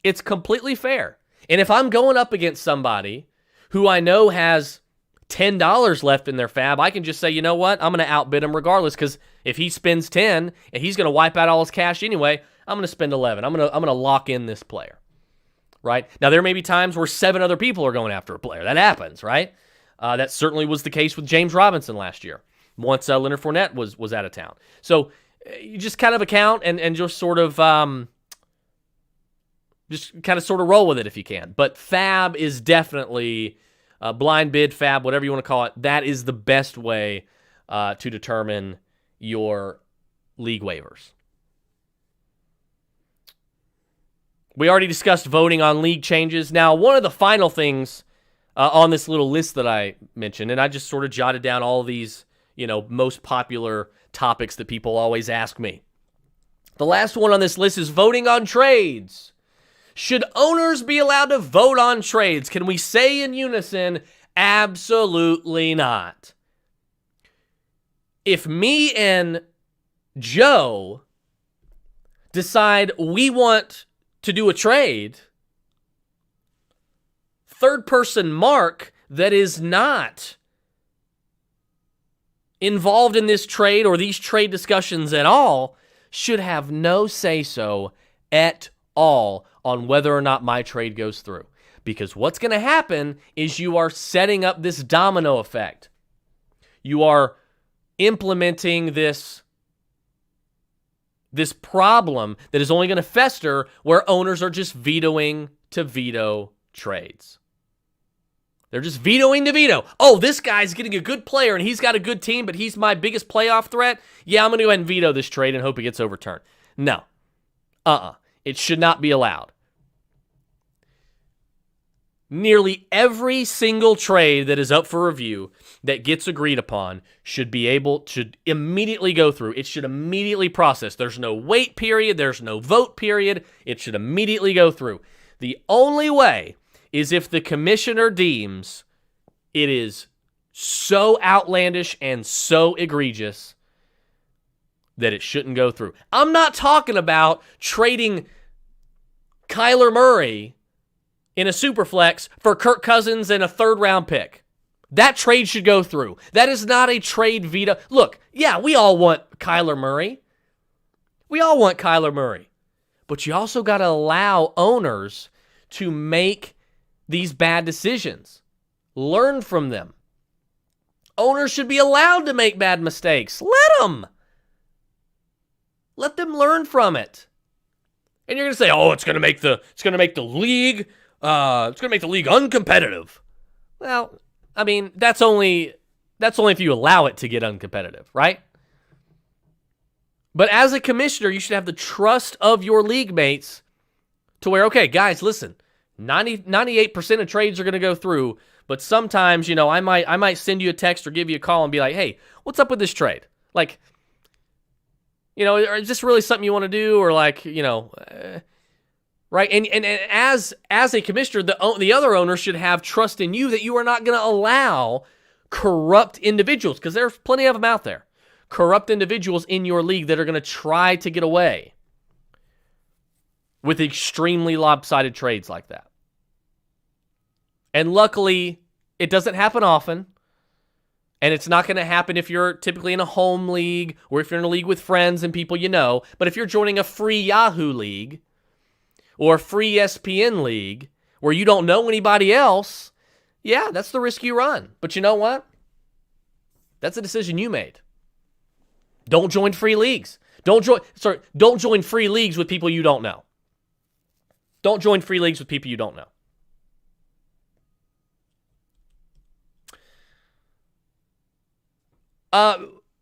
It's completely fair. And if I'm going up against somebody who I know has $10 left in their fab, I can just say, you know what? I'm going to outbid him regardless, because if he spends 10 and he's going to wipe out all his cash anyway, I'm going to spend 11. I'm going to lock in this player. Right? Now, there may be times where 7 other people are going after a player. That happens, right? That certainly was the case with James Robinson last year, once Leonard Fournette was out of town. So you just kind of account and just sort of roll with it if you can. But fab is definitely blind bid, fab, whatever you want to call it. That is the best way to determine your league waivers. We already discussed voting on league changes. Now, one of the final things on this little list that I mentioned, and I just sort of jotted down all of these, most popular topics that people always ask me. The last one on this list is voting on trades. Should owners be allowed to vote on trades? Can we say in unison, absolutely not? If me and Joe decide we want to do a trade, third person Mark that is not involved in this trade or these trade discussions at all should have no say-so at all on whether or not my trade goes through. Because what's going to happen is you are setting up this domino effect. You are implementing this problem that is only going to fester where owners are just vetoing to veto trades. They're just vetoing to veto. Oh, this guy's getting a good player and he's got a good team, but he's my biggest playoff threat. Yeah, I'm going to go ahead and veto this trade and hope it gets overturned. No. It should not be allowed. Nearly every single trade that is up for review that gets agreed upon should immediately go through. It should immediately process. There's no wait period. There's no vote period. It should immediately go through. The only way is if the commissioner deems it is so outlandish and so egregious that it shouldn't go through. I'm not talking about trading Kyler Murray in a superflex for Kirk Cousins and a 3rd round pick. That trade should go through. That is not a trade veto. Look, yeah, we all want Kyler Murray. But you also got to allow owners to make these bad decisions. Learn from them. Owners should be allowed to make bad mistakes. Let them. Let them learn from it. And you're going to say, "Oh, it's going to make the league uncompetitive." Well, I mean, that's only if you allow it to get uncompetitive, right? But as a commissioner, you should have the trust of your league mates to where, okay, guys, listen, 98% of trades are going to go through, but sometimes, I might send you a text or give you a call and be like, "Hey, what's up with this trade? Like, is this really something you want to do?" Or like, right? And as a commissioner, the other owner should have trust in you that you are not going to allow corrupt individuals, because there's plenty of them out there, corrupt individuals in your league that are going to try to get away with extremely lopsided trades like that. And luckily, it doesn't happen often. And it's not going to happen if you're typically in a home league or if you're in a league with friends and people you know. But if you're joining a free Yahoo league or a free ESPN league where you don't know anybody else, Yeah, that's the risk you run. But you know what? That's a decision you made. Don't join free leagues. Don't join free leagues with people you don't know. Don't join free leagues with people you don't know.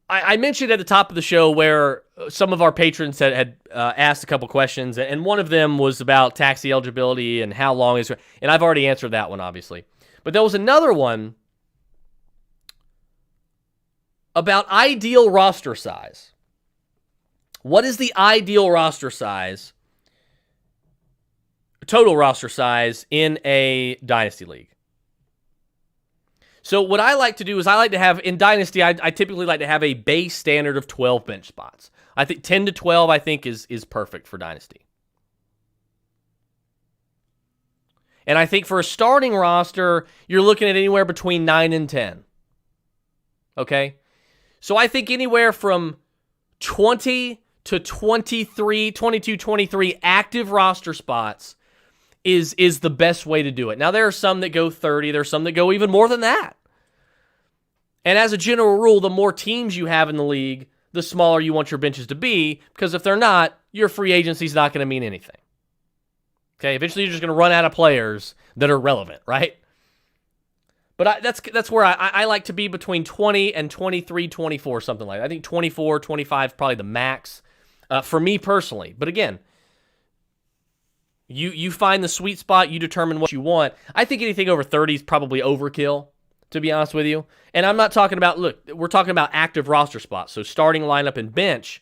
I mentioned at the top of the show where some of our patrons had asked a couple questions, and one of them was about taxi eligibility and how long is, and I've already answered that one, obviously. But there was another one about ideal roster size. What is the ideal roster size, total roster size in a Dynasty League? So what I like to do is I like to have, in Dynasty, I typically like to have a base standard of 12 bench spots. I think 10 to 12, I think, is perfect for Dynasty. And I think for a starting roster, you're looking at anywhere between 9 and 10. Okay? So I think anywhere from 20 to 23, 22, 23 active roster spots is the best way to do it. Now, there are some that go 30. There are some that go even more than that. And as a general rule, the more teams you have in the league, the smaller you want your benches to be, because if they're not, your free agency is not going to mean anything. Okay, eventually you're just going to run out of players that are relevant, right? But that's where I like to be between 20 and 23, 24, something like that. I think 24, 25 is probably the max for me personally. But again, you find the sweet spot, you determine what you want. I think anything over 30 is probably overkill, to be honest with you. And I'm not talking about, look, we're talking about active roster spots. So starting lineup and bench.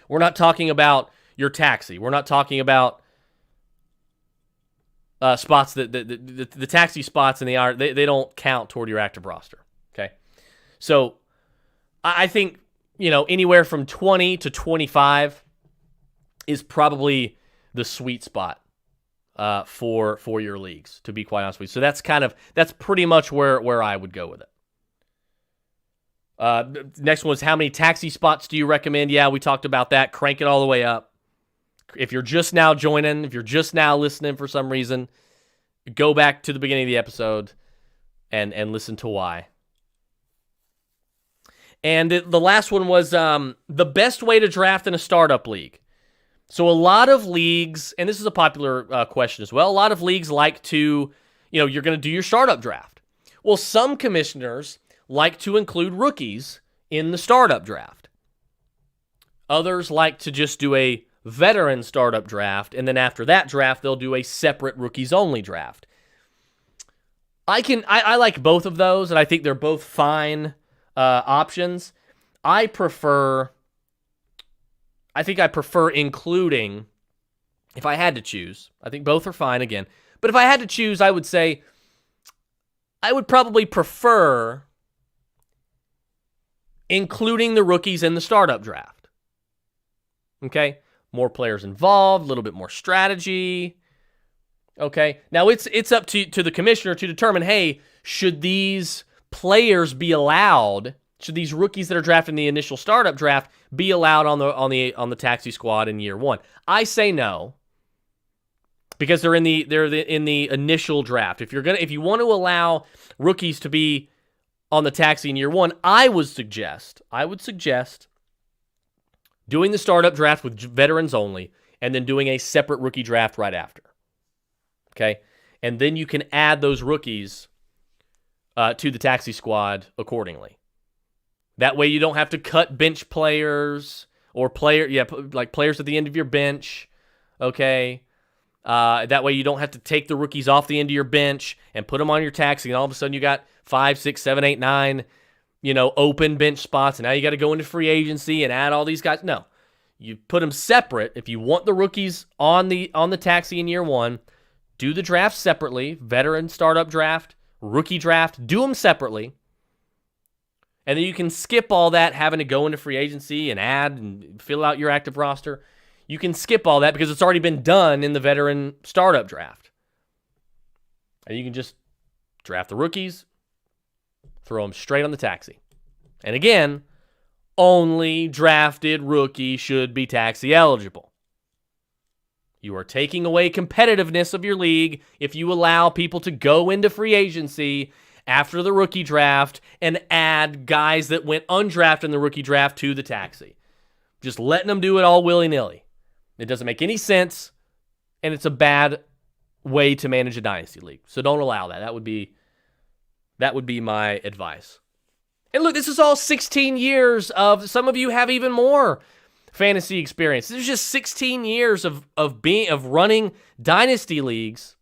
We're not talking about your taxi. We're not talking about spots that the taxi spots in the hour, they don't count toward your active roster. Okay. So I think, anywhere from 20 to 25 is probably the sweet spot for your leagues, to be quite honest with you. So that's pretty much where I would go with it. Next one is, how many taxi spots do you recommend? Yeah, we talked about that. Crank it all the way up. If you're just now joining, if you're just now listening for some reason, go back to the beginning of the episode and listen to why. And the last one was the best way to draft in a startup league. So a lot of leagues, and this is a popular question as well, a lot of leagues like to, you're going to do your startup draft. Well, some commissioners like to include rookies in the startup draft. Others like to just do a veteran startup draft, and then after that draft, they'll do a separate rookies-only draft. I like both of those, and I think they're both fine options. I think I prefer including, if I had to choose, I think both are fine again, but if I had to choose, I would say I would probably prefer including the rookies in the startup draft. Okay? More players involved, a little bit more strategy. Okay? Now, it's up to the commissioner to determine, hey, should these players be allowed, should these rookies that are drafted in the initial startup draft be allowed on the taxi squad in year one? I say no, because they're in the initial draft. If you want to allow rookies to be on the taxi in year one, I would suggest doing the startup draft with veterans only, and then doing a separate rookie draft right after. Okay? And then you can add those rookies to the taxi squad accordingly. That way you don't have to cut bench players or players at the end of your bench. Okay? That way you don't have to take the rookies off the end of your bench and put them on your taxi, and all of a sudden you got 5, 6, 7, 8, 9, open bench spots, and now you got to go into free agency and add all these guys. No. You put them separate. If you want the rookies on the taxi in year one, do the draft separately, veteran startup draft, rookie draft, do them separately. And then you can skip all that having to go into free agency and add and fill out your active roster. You can skip all that because it's already been done in the veteran startup draft. And you can just draft the rookies, throw them straight on the taxi. And again, only drafted rookie should be taxi eligible. You are taking away competitiveness of your league if you allow people to go into free agency after the rookie draft and add guys that went undrafted in the rookie draft to the taxi. Just letting them do it all willy-nilly. It doesn't make any sense, and it's a bad way to manage a dynasty league. So don't allow that. That would be my advice. And look, this is all 16 years of, some of you have even more fantasy experience. This is just 16 years of running dynasty leagues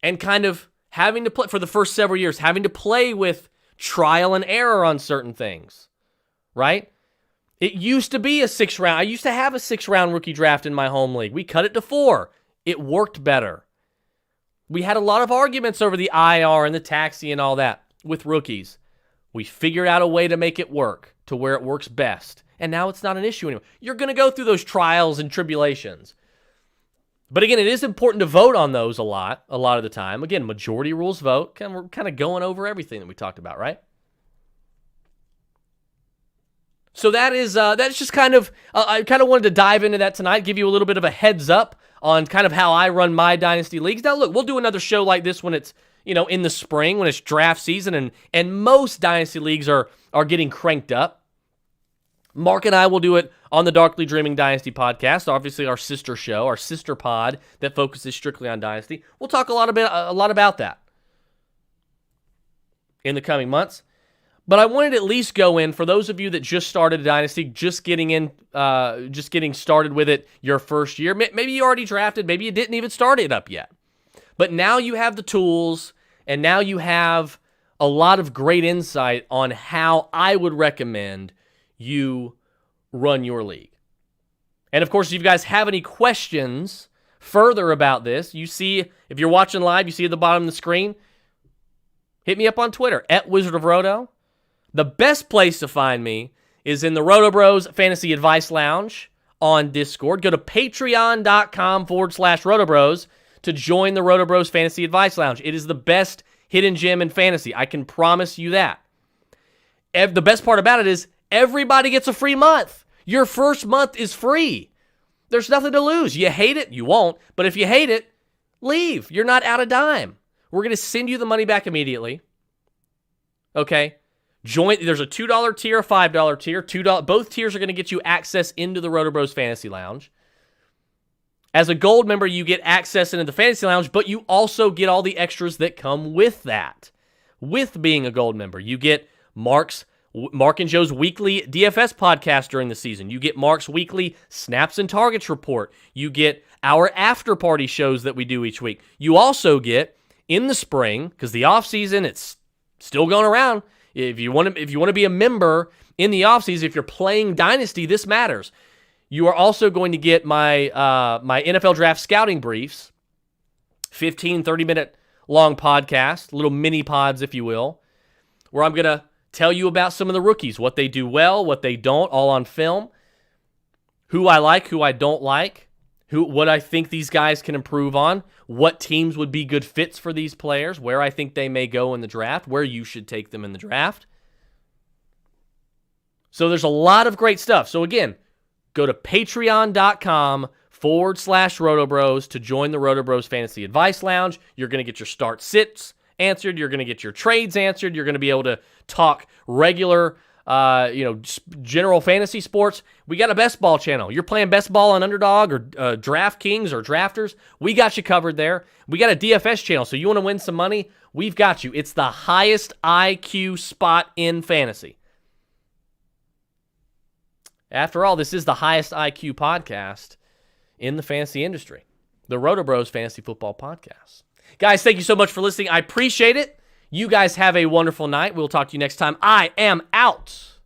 and kind of having to play for the first several years, having to play with trial and error on certain things, right? It used to be a 6-round. I used to have a 6-round rookie draft in my home league. We cut it to 4. It worked better. We had a lot of arguments over the IR and the taxi and all that with rookies. We figured out a way to make it work to where it works best. And now it's not an issue anymore. You're going to go through those trials and tribulations. But again, it is important to vote on those a lot of the time. Again, majority rules vote. We're kind of going over everything that we talked about, right? So that's just kind of, I kind of wanted to dive into that tonight, give you a little bit of a heads up on kind of how I run my dynasty leagues. Now, look, we'll do another show like this when it's, in the spring, when it's draft season, and most dynasty leagues are getting cranked up. Mark and I will do it on the Darkly Dreaming Dynasty podcast, obviously our sister show, our sister pod that focuses strictly on Dynasty. We'll talk a lot about that in the coming months. But I wanted to at least go in, for those of you that just started a Dynasty, just getting started with it your first year. Maybe you already drafted, maybe you didn't even start it up yet. But now you have the tools, and now you have a lot of great insight on how I would recommend you run your league. And of course, if you guys have any questions further about this, you see, if you're watching live, you see at the bottom of the screen, hit me up on Twitter, @WizardofRoto. The best place to find me is in the Roto Bros Fantasy Advice Lounge on Discord. Go to patreon.com/Roto Bros to join the Roto Bros Fantasy Advice Lounge. It is the best hidden gem in fantasy. I can promise you that. The best part about it is everybody gets a free month. Your first month is free. There's nothing to lose. You hate it, you won't. But if you hate it, leave. You're not out a dime. We're going to send you the money back immediately. Okay? Join. There's a $2 tier, a $5 tier. $2. Both tiers are going to get you access into the Roto Bros Fantasy Lounge. As a gold member, you get access into the Fantasy Lounge, but you also get all the extras that come with that. With being a gold member, you get Mark and Joe's weekly DFS podcast during the season. You get Mark's weekly snaps and targets report. You get our after party shows that we do each week. You also get, in the spring, because the off season, it's still going around. If you want to be a member in the off season, if you're playing Dynasty, this matters. You are also going to get my my NFL draft scouting briefs, 15, 30-minute long podcast, little mini pods, if you will, where I'm going to tell you about some of the rookies, what they do well, what they don't, all on film, who I like, who I don't like, what I think these guys can improve on, what teams would be good fits for these players, where I think they may go in the draft, where you should take them in the draft. So there's a lot of great stuff. So again, go to patreon.com/Roto Bros to join the Roto Bros Fantasy Advice Lounge. You're going to get your start sits answered. You're going to get your trades answered. You're going to be able to talk regular, general fantasy sports. We got a best ball channel. You're playing best ball on Underdog or DraftKings or Drafters. We got you covered there. We got a DFS channel. So you want to win some money? We've got you. It's the highest IQ spot in fantasy. After all, this is the highest IQ podcast in the fantasy industry, the Roto Bros Fantasy Football Podcast. Guys, thank you so much for listening. I appreciate it. You guys have a wonderful night. We'll talk to you next time. I am out.